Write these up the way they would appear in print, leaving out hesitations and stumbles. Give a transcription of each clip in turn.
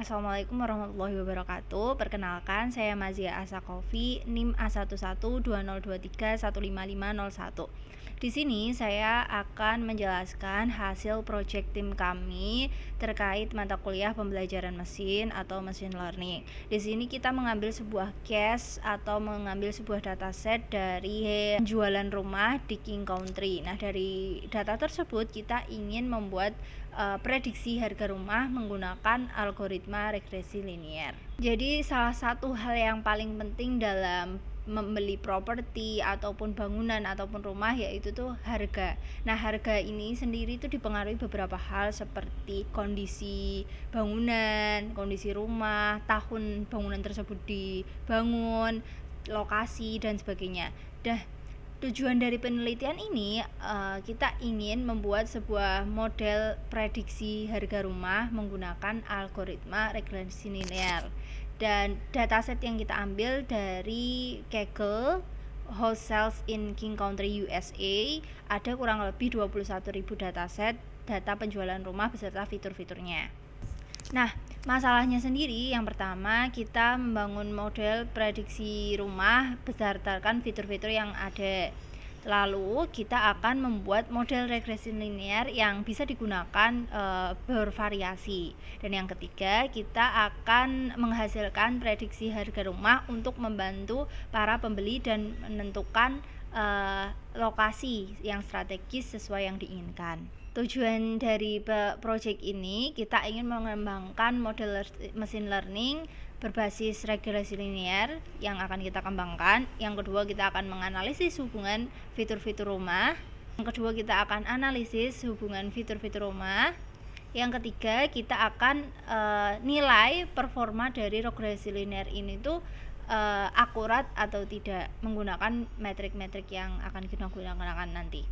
Assalamualaikum warahmatullahi wabarakatuh. Perkenalkan, saya Mazia Asakofi, NIM A112023155501. Di sini saya akan menjelaskan hasil project tim kami terkait mata kuliah pembelajaran mesin atau machine learning. Di sini kita mengambil sebuah case atau mengambil sebuah dataset dari penjualan rumah di King Country. Nah, dari data tersebut kita ingin membuat prediksi harga rumah menggunakan algoritma regresi linear. Jadi salah satu hal yang paling penting dalam membeli properti ataupun bangunan ataupun rumah yaitu tuh harga. Nah, harga ini sendiri itu dipengaruhi beberapa hal seperti kondisi bangunan, kondisi rumah, tahun bangunan tersebut dibangun, lokasi dan sebagainya. Tujuan dari penelitian ini kita ingin membuat sebuah model prediksi harga rumah menggunakan algoritma regresi linear. Dan dataset yang kita ambil dari Kaggle House Sales in King Country USA, ada kurang lebih 21.000 dataset data penjualan rumah beserta fitur-fiturnya. Nah, masalahnya sendiri yang pertama kita membangun model prediksi rumah berdasarkan fitur-fitur yang ada. Lalu kita akan membuat model regresi linear yang bisa digunakan bervariasi. Dan yang ketiga, kita akan menghasilkan prediksi harga rumah untuk membantu para pembeli dan menentukan lokasi yang strategis sesuai yang diinginkan. Tujuan dari project ini, kita ingin mengembangkan model machine learning berbasis regresi linear yang akan kita kembangkan. Yang kedua, kita akan menganalisis hubungan fitur-fitur rumah. Yang kedua, kita akan analisis hubungan fitur-fitur rumah. Yang ketiga, kita akan nilai performa dari regresi linear ini tuh akurat atau tidak menggunakan metrik-metrik yang akan kita gunakan nanti.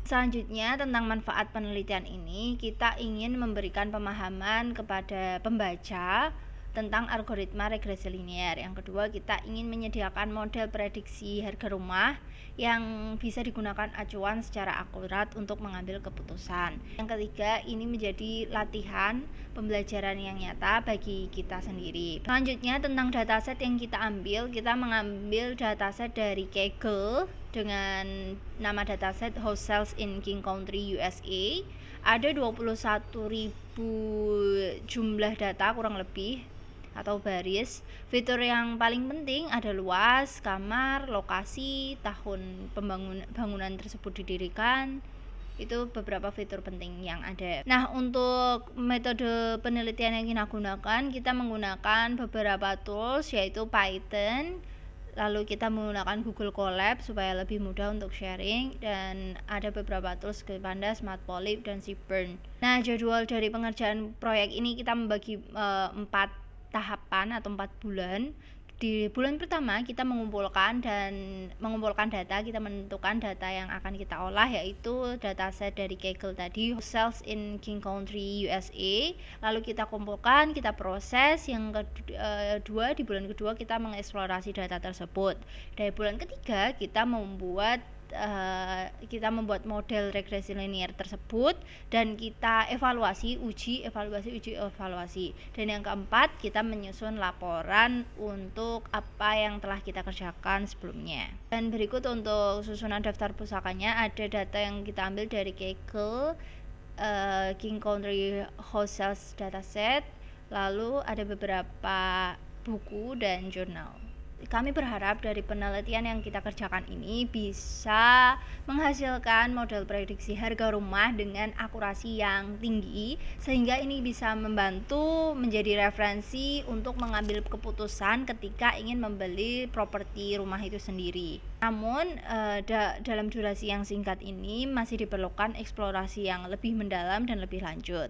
Selanjutnya, tentang manfaat penelitian ini, kita ingin memberikan pemahaman kepada pembaca tentang algoritma regresi linear. Yang kedua, kita ingin menyediakan model prediksi harga rumah yang bisa digunakan acuan secara akurat untuk mengambil keputusan. Yang ketiga, ini menjadi latihan pembelajaran yang nyata bagi kita sendiri. Selanjutnya, tentang dataset yang kita ambil, kita mengambil dataset dari Kaggle dengan nama dataset House Sales in King Country USA. Ada 21.000 jumlah data kurang lebih atau baris. Fitur yang paling penting ada luas, kamar, lokasi, tahun bangunan tersebut didirikan. Itu beberapa fitur penting yang ada. Nah, untuk metode penelitian yang kita gunakan, kita menggunakan beberapa tools yaitu Python. Lalu kita menggunakan Google Colab supaya lebih mudah untuk sharing, dan ada beberapa tools seperti Pandas, Matplotlib, dan Seaborn. Nah, jadwal dari pengerjaan proyek ini kita membagi 4 tahapan atau 4 bulan. Di bulan pertama kita mengumpulkan data, kita menentukan data yang akan kita olah, yaitu dataset dari Kaggle tadi, Sales in King Country USA. Lalu kita kumpulkan, kita proses. Yang kedua, di bulan kedua kita mengeksplorasi data tersebut. Dari bulan ketiga kita membuat model regresi linear tersebut dan kita uji evaluasi. Dan yang keempat, kita menyusun laporan untuk apa yang telah kita kerjakan sebelumnya. Dan berikut untuk susunan daftar pusakanya, ada data yang kita ambil dari Kaggle King Country House Sales Dataset, lalu ada beberapa buku dan jurnal. Kami berharap dari penelitian yang kita kerjakan ini bisa menghasilkan model prediksi harga rumah dengan akurasi yang tinggi, sehingga ini bisa membantu menjadi referensi untuk mengambil keputusan ketika ingin membeli properti rumah itu sendiri. Namun dalam durasi yang singkat ini masih diperlukan eksplorasi yang lebih mendalam dan lebih lanjut.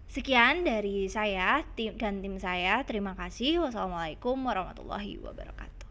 Sekian dari saya dan tim saya. Terima kasih. Wassalamualaikum warahmatullahi wabarakatuh.